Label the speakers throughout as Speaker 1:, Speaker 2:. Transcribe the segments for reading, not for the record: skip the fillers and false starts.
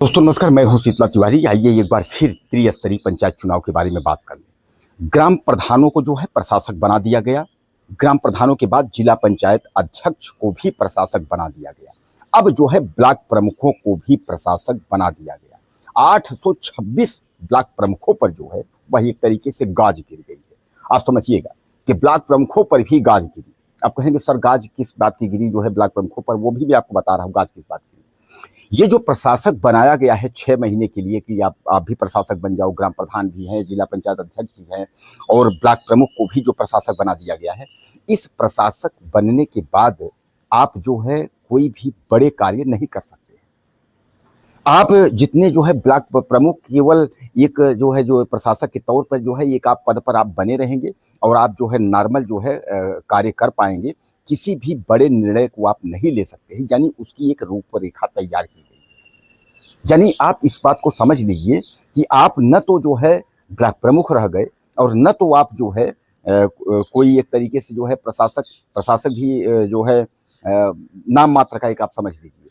Speaker 1: दोस्तों नमस्कार, मैं हूं शीतला तिवारी। आइए एक बार फिर त्रिस्तरीय पंचायत चुनाव के बारे में बात कर लें। ग्राम प्रधानों को जो है प्रशासक बना दिया गया। ग्राम प्रधानों के बाद जिला पंचायत अध्यक्ष को भी प्रशासक बना दिया गया। अब जो है ब्लॉक प्रमुखों को भी प्रशासक बना दिया गया। 826 ब्लॉक प्रमुखों पर जो है वह एक तरीके से गाज गिर गई है। आप समझिएगा कि ब्लॉक प्रमुखों पर भी गाज गिरी। आप कहेंगे सर गाज किस बात की गिरी जो है ब्लॉक प्रमुखों पर, वो भी मैं आपको बता रहा हूँ गाज किस बात की। ये जो प्रशासक बनाया गया है 6 महीने के लिए कि आप भी प्रशासक बन जाओ, ग्राम प्रधान भी हैं, जिला पंचायत अध्यक्ष भी हैं और ब्लॉक प्रमुख को भी जो प्रशासक बना दिया गया है। इस प्रशासक बनने के बाद आप जो है कोई भी बड़े कार्य नहीं कर सकते। आप जितने जो है ब्लॉक प्रमुख केवल एक जो है जो प्रशासक के तौर पर जो है एक आप पद पर आप बने रहेंगे और आप जो है नॉर्मल जो है कार्य कर पाएंगे। किसी भी बड़े निर्णय को आप नहीं ले सकते, यानी उसकी एक रूपरेखा तैयार की गई है। यानी आप इस बात को समझ लीजिए कि आप न तो जो है ब्लॉक प्रमुख रह गए और न तो आप जो है कोई एक तरीके से जो है प्रशासक भी जो है नाम मात्र का एक आप समझ लीजिए।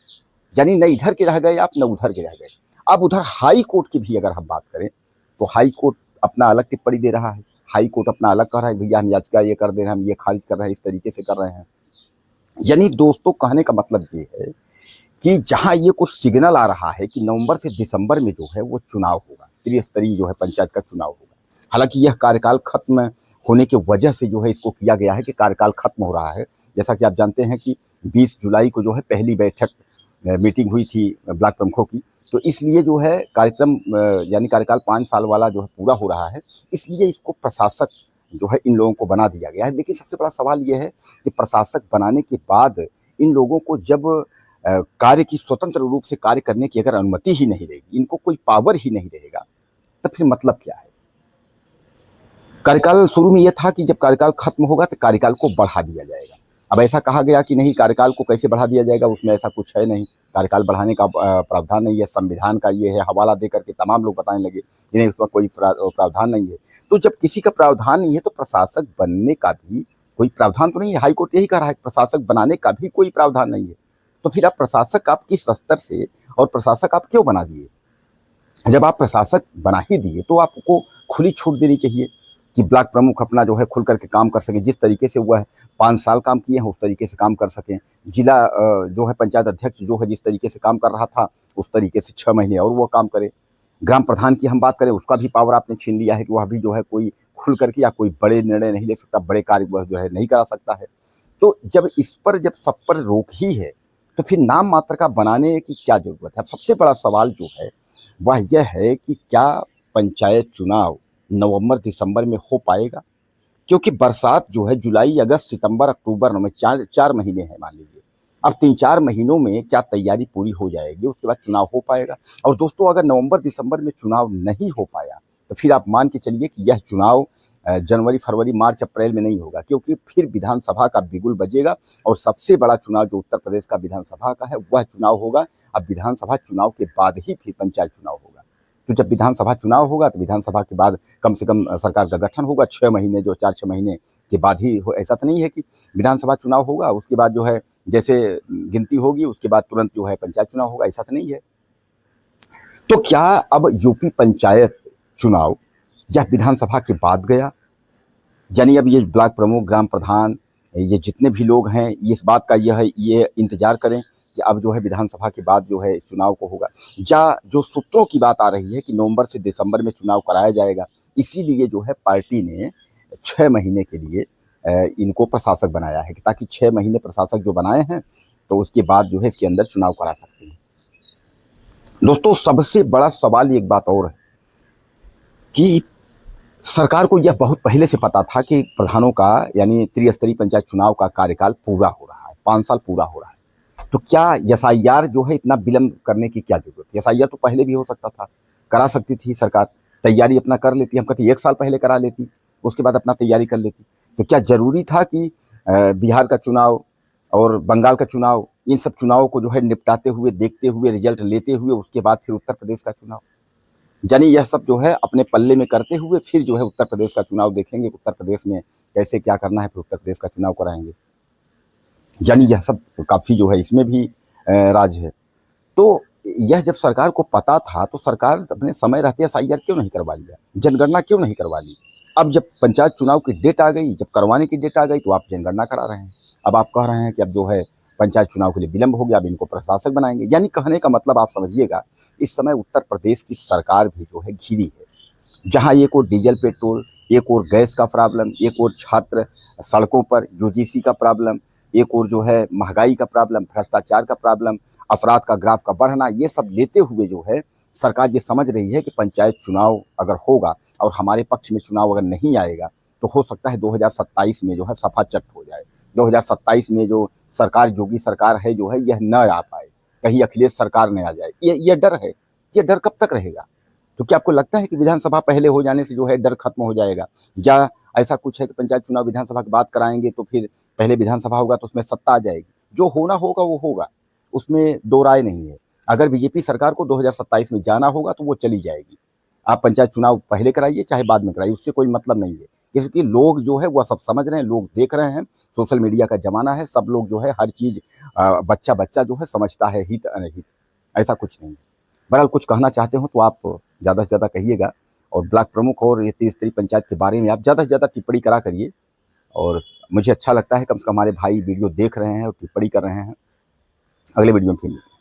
Speaker 1: यानी न इधर के रह गए आप, न उधर के रह गए। अब उधर हाई कोर्ट की भी अगर हम बात करें तो हाई कोर्ट अपना अलग टिप्पणी दे रहा है। हाई कोर्ट अपना अलग कर रहा है, भैया हम याचिका ये कर दे रहे हैं, हम ये खारिज कर रहे हैं, इस तरीके से कर रहे हैं। यानी दोस्तों कहने का मतलब ये है कि जहां ये कुछ सिग्नल आ रहा है कि नवंबर से दिसंबर में जो है वो चुनाव होगा, त्रिस्तरीय जो है पंचायत का चुनाव होगा। हालांकि यह कार्यकाल खत्म होने की वजह से जो है इसको किया गया है कि कार्यकाल खत्म हो रहा है। जैसा कि आप जानते हैं कि 20 जुलाई को जो है पहली बैठक मीटिंग हुई थी ब्लॉक प्रमुखों की, तो इसलिए जो है कार्यक्रम यानी कार्यकाल 5 साल वाला जो है पूरा हो रहा है, इसलिए इसको प्रशासक जो है इन लोगों को बना दिया गया है। लेकिन सबसे बड़ा सवाल ये है कि प्रशासक बनाने के बाद इन लोगों को जब कार्य की स्वतंत्र रूप से कार्य करने की अगर अनुमति ही नहीं रहेगी, इनको कोई पावर ही नहीं रहेगा, तो फिर मतलब क्या है। कार्यकाल शुरू में यह था कि जब कार्यकाल खत्म होगा तो कार्यकाल को बढ़ा दिया जाएगा। अब ऐसा कहा गया कि नहीं, कार्यकाल को कैसे बढ़ा दिया जाएगा, उसमें ऐसा कुछ है नहीं, कार्यकाल बढ़ाने का प्रावधान नहीं है, संविधान का ये है। हवाला दे करके तमाम लोग बताने लगे कि नहीं उसमें कोई प्रावधान नहीं है। तो जब किसी का प्रावधान नहीं है तो प्रशासक बनने का भी कोई प्रावधान तो नहीं है। हाईकोर्ट यही कह रहा है प्रशासक बनाने का भी कोई प्रावधान नहीं है। तो फिर आप प्रशासक आप किस स्तर से और प्रशासक आप क्यों बना दिए। जब आप प्रशासक बना ही दिए तो आपको खुली छूट देनी चाहिए कि ब्लॉक प्रमुख अपना जो है खुल करके काम कर सकें। जिस तरीके से वह 5 साल काम किए हैं उस तरीके से काम कर सकें। जिला जो है पंचायत अध्यक्ष जो है जिस तरीके से काम कर रहा था उस तरीके से 6 महीने और वो काम करे। ग्राम प्रधान की हम बात करें, उसका भी पावर आपने छीन लिया है कि वह भी जो है कोई खुल करके या कोई बड़े निर्णय नहीं ले सकता, बड़े कार्य वह जो है नहीं करा सकता है। तो जब इस पर जब सब पर रोक ही है तो फिर नाम मात्र का बनाने की क्या जरूरत है। सबसे बड़ा सवाल जो है वह यह है कि क्या पंचायत चुनाव नवंबर दिसंबर में हो पाएगा, क्योंकि बरसात जो है जुलाई अगस्त सितंबर अक्टूबर में चार महीने हैं मान लीजिए। अब 3-4 महीनों में क्या तैयारी पूरी हो जाएगी, उसके बाद चुनाव हो पाएगा। और दोस्तों अगर नवंबर दिसंबर में चुनाव नहीं हो पाया तो फिर आप मान के चलिए कि यह चुनाव जनवरी फरवरी मार्च अप्रैल में नहीं होगा, क्योंकि फिर विधानसभा का बिगुल बजेगा और सबसे बड़ा चुनाव जो उत्तर प्रदेश का विधानसभा का है वह चुनाव होगा। अब विधानसभा चुनाव के बाद ही फिर पंचायत चुनाव होगा। तो जब विधानसभा चुनाव होगा तो विधानसभा के बाद कम से कम सरकार का गठन होगा। 6 महीने जो 4-6 महीने के बाद ही हो, ऐसा तो नहीं है कि विधानसभा चुनाव होगा उसके बाद जो है जैसे गिनती होगी उसके बाद तुरंत जो है पंचायत चुनाव होगा, ऐसा तो नहीं है। तो क्या अब यूपी पंचायत चुनाव यह विधानसभा के बाद गया, यानी अब ये ब्लॉक प्रमुख ग्राम प्रधान ये जितने भी लोग हैं ये इस बात का ये इंतजार करें कि अब जो है विधानसभा के बाद जो है इस चुनाव को होगा, या जो सूत्रों की बात आ रही है कि नवंबर से दिसंबर में चुनाव कराया जाएगा, इसीलिए जो है पार्टी ने 6 महीने के लिए इनको प्रशासक बनाया है कि ताकि 6 महीने प्रशासक जो बनाए हैं तो उसके बाद जो है इसके अंदर चुनाव करा सकते हैं। दोस्तों सबसे बड़ा सवाल एक बात और है कि सरकार को यह बहुत पहले से पता था कि प्रधानों का यानी त्रिस्तरीय पंचायत चुनाव का कार्यकाल पूरा हो रहा है, 5 साल पूरा हो रहा है। तो क्या एसआईआर जो है इतना विलंब करने की क्या जरूरत है। एसआईआर तो पहले भी हो सकता था, करा सकती थी सरकार, तैयारी अपना कर लेती। हम कहते 1 साल पहले करा लेती, उसके बाद अपना तैयारी कर लेती। तो क्या जरूरी था कि बिहार का चुनाव और बंगाल का चुनाव, इन सब चुनावों को जो है निपटाते हुए देखते हुए रिजल्ट लेते हुए उसके बाद फिर उत्तर प्रदेश का चुनाव, यानी यह सब जो है अपने पल्ले में करते हुए फिर जो है उत्तर प्रदेश का चुनाव देखेंगे, उत्तर प्रदेश में कैसे क्या करना है, फिर उत्तर प्रदेश का चुनाव कराएंगे। यानी यह सब काफ़ी जो है इसमें भी राज है। तो यह जब सरकार को पता था तो सरकार अपने समय रहते एसआईआर क्यों नहीं करवा लिया, जनगणना क्यों नहीं करवा ली। अब जब पंचायत चुनाव की डेट आ गई, जब करवाने की डेट आ गई तो आप जनगणना करा रहे हैं। अब आप कह रहे हैं कि अब जो है पंचायत चुनाव के लिए विलंब हो गया, अब इनको प्रशासक बनाएंगे। यानी कहने का मतलब आप समझिएगा, इस समय उत्तर प्रदेश की सरकार भी जो है घिरी है। जहाँ एक और डीजल पेट्रोल, एक और गैस का प्रॉब्लम, एक और छात्र सड़कों पर यूजीसी का प्रॉब्लम, एक और जो है महंगाई का प्रॉब्लम, भ्रष्टाचार का प्रॉब्लम, अपराध का ग्राफ का बढ़ना, ये सब लेते हुए जो है सरकार ये समझ रही है कि पंचायत चुनाव अगर होगा और हमारे पक्ष में चुनाव अगर नहीं आएगा तो हो सकता है 2027 में जो है सफा चट हो जाए। 2027 में जो सरकार योगी सरकार है जो है यह न आ पाए, कहीं अखिलेश सरकार न आ जाए। ये डर है। ये डर कब तक रहेगा? तो क्या आपको लगता है कि विधानसभा पहले हो जाने से जो है डर खत्म हो जाएगा, या ऐसा कुछ है कि पंचायत चुनाव विधानसभा की बात कराएंगे तो फिर पहले विधानसभा होगा तो उसमें सत्ता आ जाएगी? जो होना होगा वो होगा, उसमें दो राय नहीं है। अगर बीजेपी सरकार को 2027 में जाना होगा तो वो चली जाएगी। आप पंचायत चुनाव पहले कराइए चाहे बाद में कराइए, उससे कोई मतलब नहीं है। क्योंकि लोग जो है वह सब समझ रहे हैं, लोग देख रहे हैं, सोशल मीडिया का जमाना है, सब लोग जो है हर चीज बच्चा बच्चा जो है समझता है, हित अनहित, ऐसा कुछ नहीं है। बहरहाल कुछ कहना चाहते हो तो आप ज़्यादा से ज़्यादा कहिएगा, और ब्लॉक प्रमुख और ये तीसरी पंचायत के बारे में आप ज़्यादा से ज़्यादा टिप्पणी करा करिए। और मुझे अच्छा लगता है कम से कम हमारे भाई वीडियो देख रहे हैं और टिप्पणी कर रहे हैं। अगले वीडियो में फिर मिलते हैं।